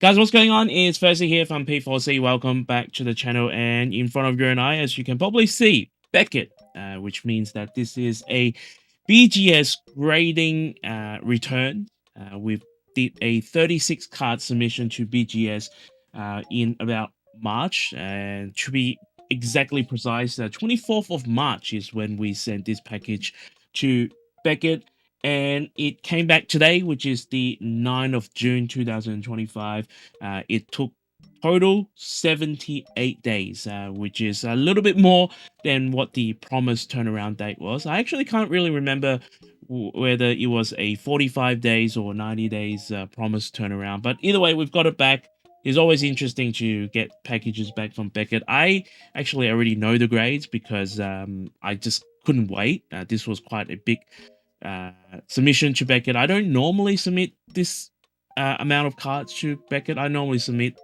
Guys, what's going on? It's Firstly here from P4C. Welcome back to the channel. And in front of you and I, as you can probably see, Beckett, which means that this is a BGS grading return. We did a 36 card submission to BGS in about March. And to be exactly precise, the 24th of March is when we sent this package to Beckett, and it came back today, which is the 9th of June 2025. It took total 78 days, which is a little bit more than what the promised turnaround date was. I actually can't really remember whether it was a 45 days or 90 days promised turnaround, but either way, we've got it back. It's always interesting to get packages back from Beckett. I actually already know the grades because I just couldn't wait. This was quite a big submission to Beckett. I don't normally submit this amount of cards to Beckett. I normally submit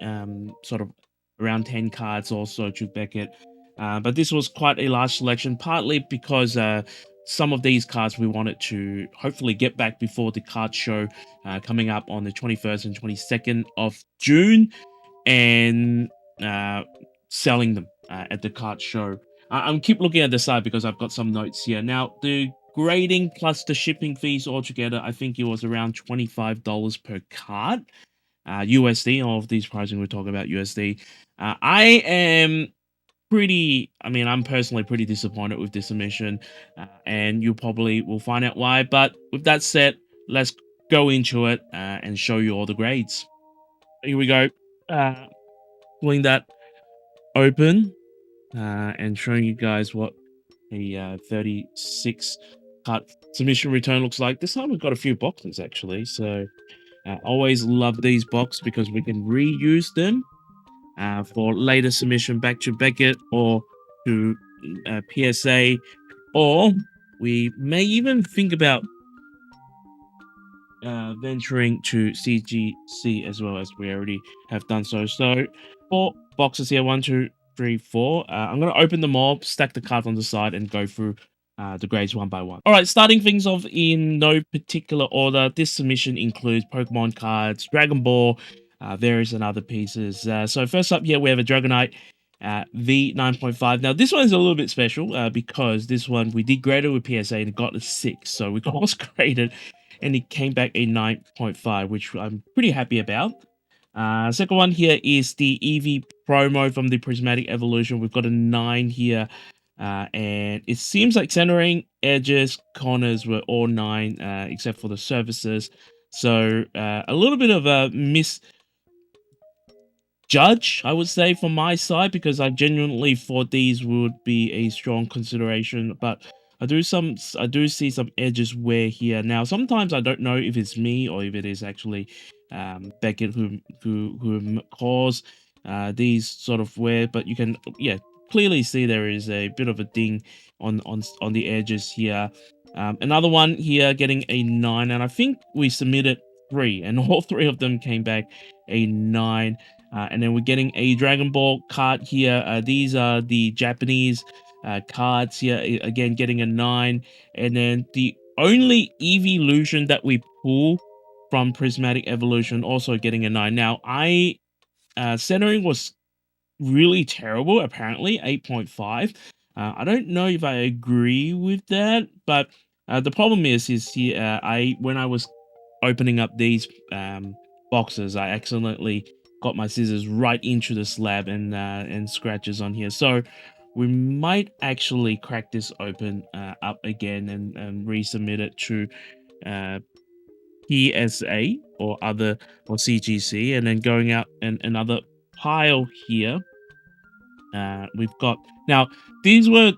sort of around 10 cards also to Beckett. But this was quite a large selection, partly because some of these cards we wanted to hopefully get back before the card show coming up on the 21st and 22nd of June, and selling them at the card show. I'm keep looking at the side because I've got some notes here. Now, the grading plus the shipping fees altogether, I think it was around $25 per card. USD, all of these pricing we're talking about USD. I'm personally pretty disappointed with this submission, and you probably will find out why. But with that said, let's go into it and show you all the grades. Here we go. Pulling that open and showing you guys what a 36 card submission return looks like. This time we've got a few boxes actually, so always love these boxes because we can reuse them for later submission back to Beckett or to PSA, or we may even think about venturing to CGC as well, as we already have done so. So 4 boxes here, 1, 2, 3, 4. I'm going to open them all, stack the cards on the side, and go through the grades one by one. All right, starting things off in no particular order. This submission includes Pokemon cards, Dragon Ball, various and other pieces. So first up here, we have a Dragonite V9.5. Now, this one is a little bit special because this one we did grade it with PSA and it got a 6. So we cross graded and it came back a 9.5, which I'm pretty happy about. Second one here is the EV promo from the Prismatic Evolution. We've got a 9 here. And it seems like centering, edges, corners were all 9, except for the surfaces. So a little bit of a misjudge, I would say, from my side, because I genuinely thought these would be a strong consideration. But I do see some edges wear here. Now, sometimes I don't know if it's me or if it is actually Beckett who caused these sort of wear, but you can clearly see there is a bit of a ding on the edges here. Another one here getting a 9, and I think we submitted 3, and all 3 of them came back a 9. And then we're getting a Dragon Ball card here. These are the Japanese cards here, again getting a 9. And then the only evolution that we pull from Prismatic Evolution also getting a 9. Now, centering was really terrible, apparently 8.5. I don't know if I agree with that, but the problem is here, when I was opening up these boxes, I accidentally got my scissors right into the slab and scratches on here. So we might actually crack this open up again and resubmit it to PSA or CGC, and then going out and another pile here. We've got now these were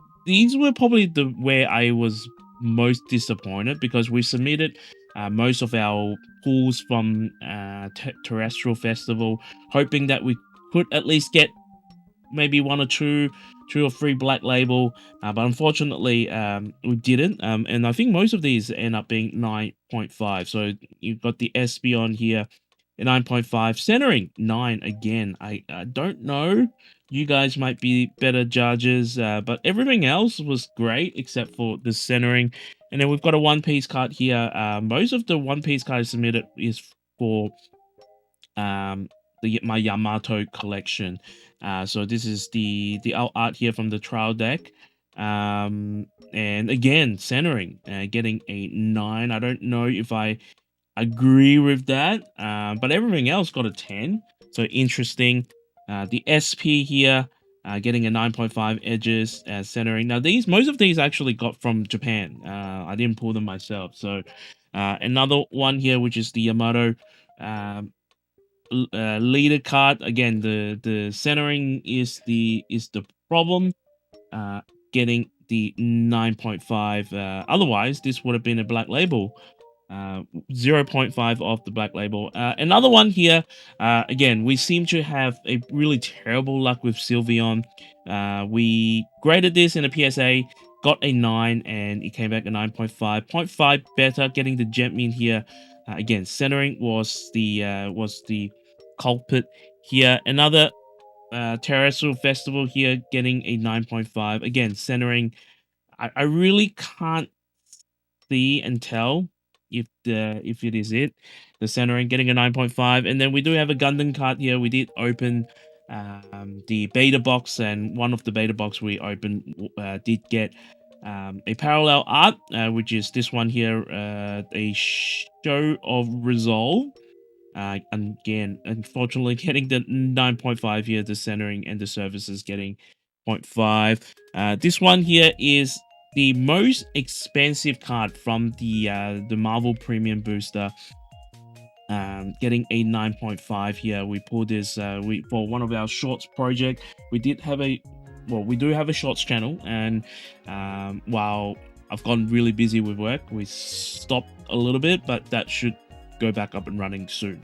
probably where I was most disappointed, because we submitted most of our pulls from Terrestrial Festival, hoping that we could at least get maybe 1 or 2 or 3 Black Label, but unfortunately we didn't, and I think most of these end up being 9.5. So you've got the Espeon here, 9.5, centering 9 again. I don't know, you guys might be better judges, but everything else was great except for the centering. And then we've got a One Piece card here. Most of the One Piece cards submitted is for my Yamato collection. So this is the alt art here from the trial deck. And again, centering, getting a 9. I don't know if I agree with that, but everything else got a 10. So interesting. The SP here, getting a 9.5 edges, centering. Now most of these I actually got from Japan. I didn't pull them myself. So another one here, which is the Yamato leader card. Again, the centering is the problem. Uh, Getting the 9.5. Otherwise, this would have been a black label. 0.5 off the black label. Another one here. Again, we seem to have a really terrible luck with Sylveon. We graded this in a PSA, got a 9, and it came back a 9.5. 0.5 better, getting the Jetmin here. Again, centering was the culprit here. Another Terrestrial Festival here, getting a 9.5. Again, centering. I really can't see and tell if it is the centering, getting a 9.5. And then we do have a Gundam card here. We did open the beta box, and one of the beta box we opened did get a parallel art, which is this one here, a Show of Resolve. Again, unfortunately, getting the 9.5 here, the centering, and the surfaces getting 0.5. This one here is the most expensive card from the Marvel Premium Booster. Getting a 9.5 here. We pulled this for one of our shorts project. We do have a shorts channel, and while I've gotten really busy with work, we stopped a little bit, but that should go back up and running soon,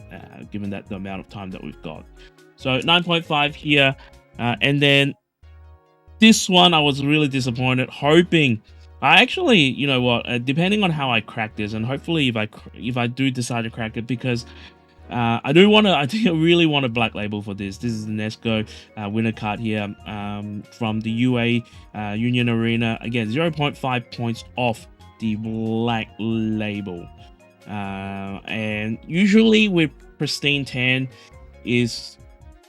given that the amount of time that we've got. So 9.5 here, and then this one I was really disappointed, hoping I actually, you know what, depending on how I crack this, and hopefully if I do decide to crack it, because I really want a black label for this. This is the Nesco winner card here, from the UA Union Arena. Again, 0.5 points off the black label. And usually with pristine 10 is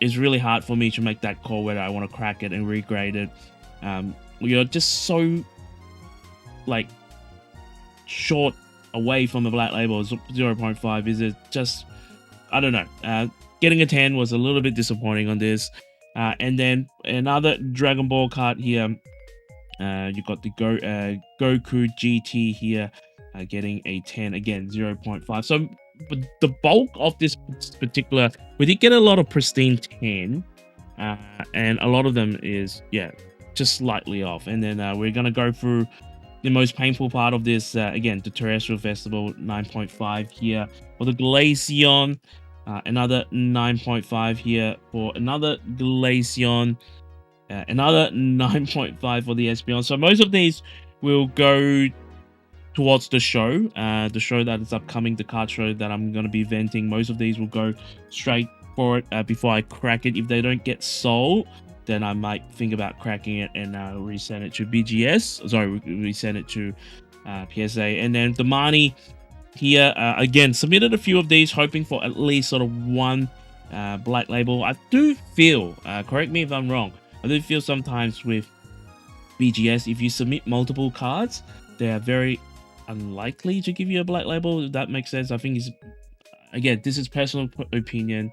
really hard for me to make that call whether I want to crack it and regrade it. You're just so like short away from the black label. 0.5 is it just, I don't know. Getting a 10 was a little bit disappointing on this. And then another Dragon Ball card here. You got the Goku GT here, getting a 10, again 0.5. So the bulk of this particular, we did get a lot of pristine 10, and a lot of them is just slightly off. And then we're gonna go through the most painful part of this. Again, the Terrestrial Festival, 9.5 here for the Glaceon. Another 9.5 here for another Glaceon. Another 9.5 for the Espeon. So most of these will go towards the show that is upcoming, the card show that I'm going to be venting. Most of these will go straight for it before I crack it. If they don't get sold, then I might think about cracking it and resend it to BGS. Sorry, resend it to PSA. And then the Marnie here, again, submitted a few of these, hoping for at least sort of one black label. I do feel, correct me if I'm wrong, I do feel sometimes with BGS, if you submit multiple cards, they are very unlikely to give you a black label. If that makes sense. I think it's, again, this is personal opinion.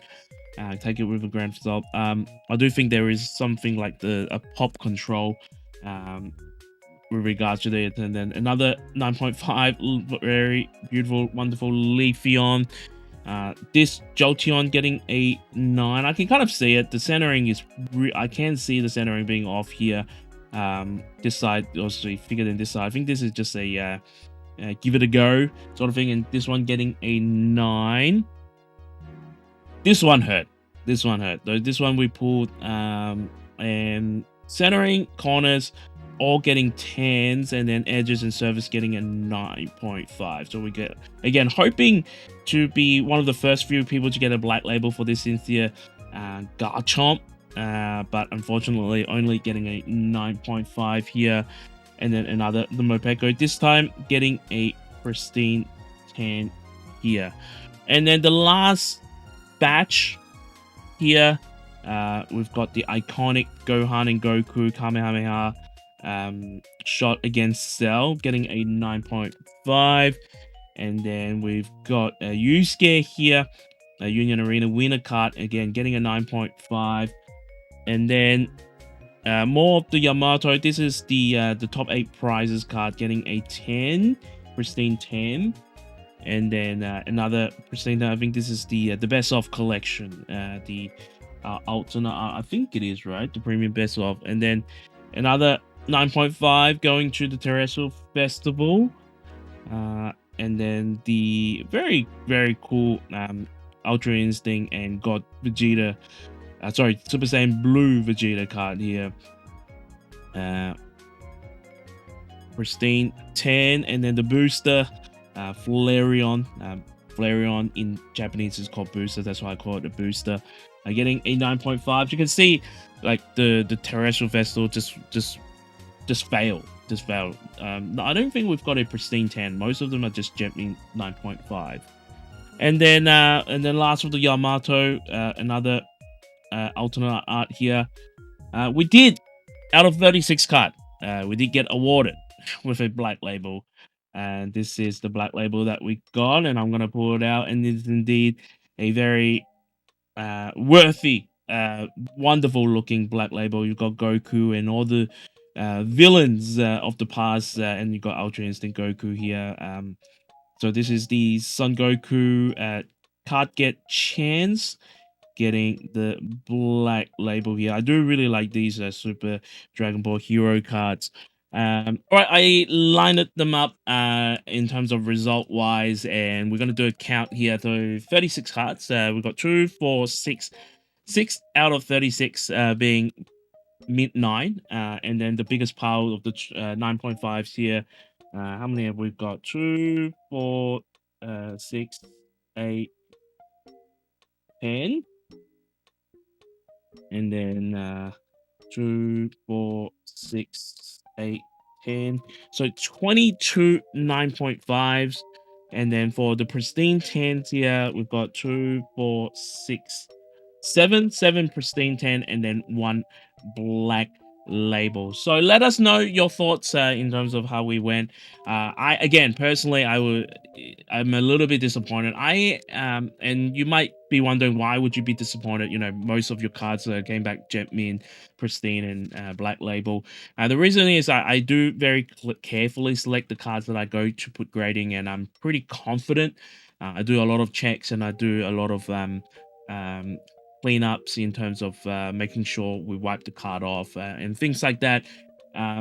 Take it with a grain of salt. I do think there is something like a pop control with regards to it. And then another 9.5, very beautiful, wonderful Leafeon. This Jolteon getting a 9. I can kind of see it. The centering is I can see the centering being off here. This side also figured in this side. I think this is just a give it a go sort of thing. And this one getting a 9. This one hurt. This one we pulled, and centering, corners all getting 10s, and then edges and surface getting a 9.5. So we get, again, hoping to be one of the first few people to get a black label for this Cynthia Garchomp, but unfortunately only getting a 9.5 here. And then another, the Mopeko, this time getting a pristine 10 here. And then the last batch here. We've got the iconic Gohan and Goku Kamehameha shot against Cell, getting a 9.5. And then we've got a Yusuke here, a Union Arena winner card, again getting a 9.5. And then more of the Yamato. This is the top 8 prizes card, getting a 10, pristine 10. And then another pristine. I think this is the best of collection, the alternate. I think it is right, the premium best of. And then another 9.5 going to the Terrestrial Festival. And then the very, very cool Ultra Instinct and God Vegeta, Super Saiyan Blue Vegeta card here. Pristine 10, and then the booster, Flareon. Flareon in Japanese is called booster, that's why I call it a booster. Getting a 9.5. You can see like the Terrestrial Festival just failed. I don't think we've got a pristine 10. Most of them are just gently 9.5. And then last of the Yamato, another alternate art here. We did, out of 36 card, we did get awarded with a black label. And this is the black label that we got, and I'm gonna pull it out, and it's indeed a very worthy, wonderful looking black label. You've got Goku and all the villains of the past, and you got Ultra Instinct Goku here. So this is the Son Goku card get chance, getting the black label here. I do really like these Super Dragon Ball Hero cards. All right, I lined them up in terms of result wise, and we're gonna do a count here. So 36 cards. We've got 2, 4, 6 out of 36 being mid 9, and then the biggest pile of the 9.5s here. How many have we got? 2, 4, 6, 8, 10, and then 2, 4, 6, 8, 10. So 22 9.5s. And then for the pristine 10s here, we've got 2, 4, 6, 7 pristine 10, and then 1 black label. So let us know your thoughts in terms of how we went. I again personally, I'm a little bit disappointed. And you might be wondering, why would you be disappointed? You know, most of your cards came back gem min, pristine, and black label. The reason is I do very carefully select the cards that I go to put grading, and I'm pretty confident. I do a lot of checks, and I do a lot of cleanups in terms of making sure we wipe the card off and things like that.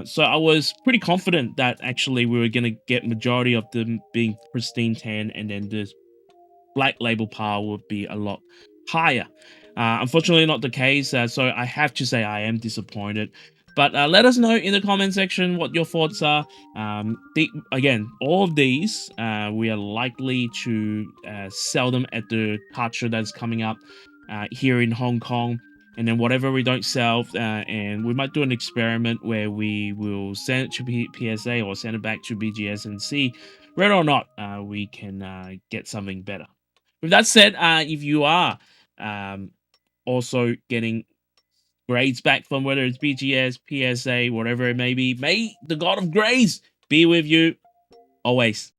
So I was pretty confident that actually we were going to get majority of them being pristine 10, and then this black label power would be a lot higher. Unfortunately, not the case. So I have to say I am disappointed. But let us know in the comment section what your thoughts are. Again, all of these, we are likely to sell them at the card show that's coming up here in Hong Kong. And then whatever we don't sell, and we might do an experiment where we will send it to PSA or send it back to BGS and see whether or not we can get something better. With that said, if you are also getting grades back from whether it's BGS, PSA, whatever it may be, may the God of Grace be with you always.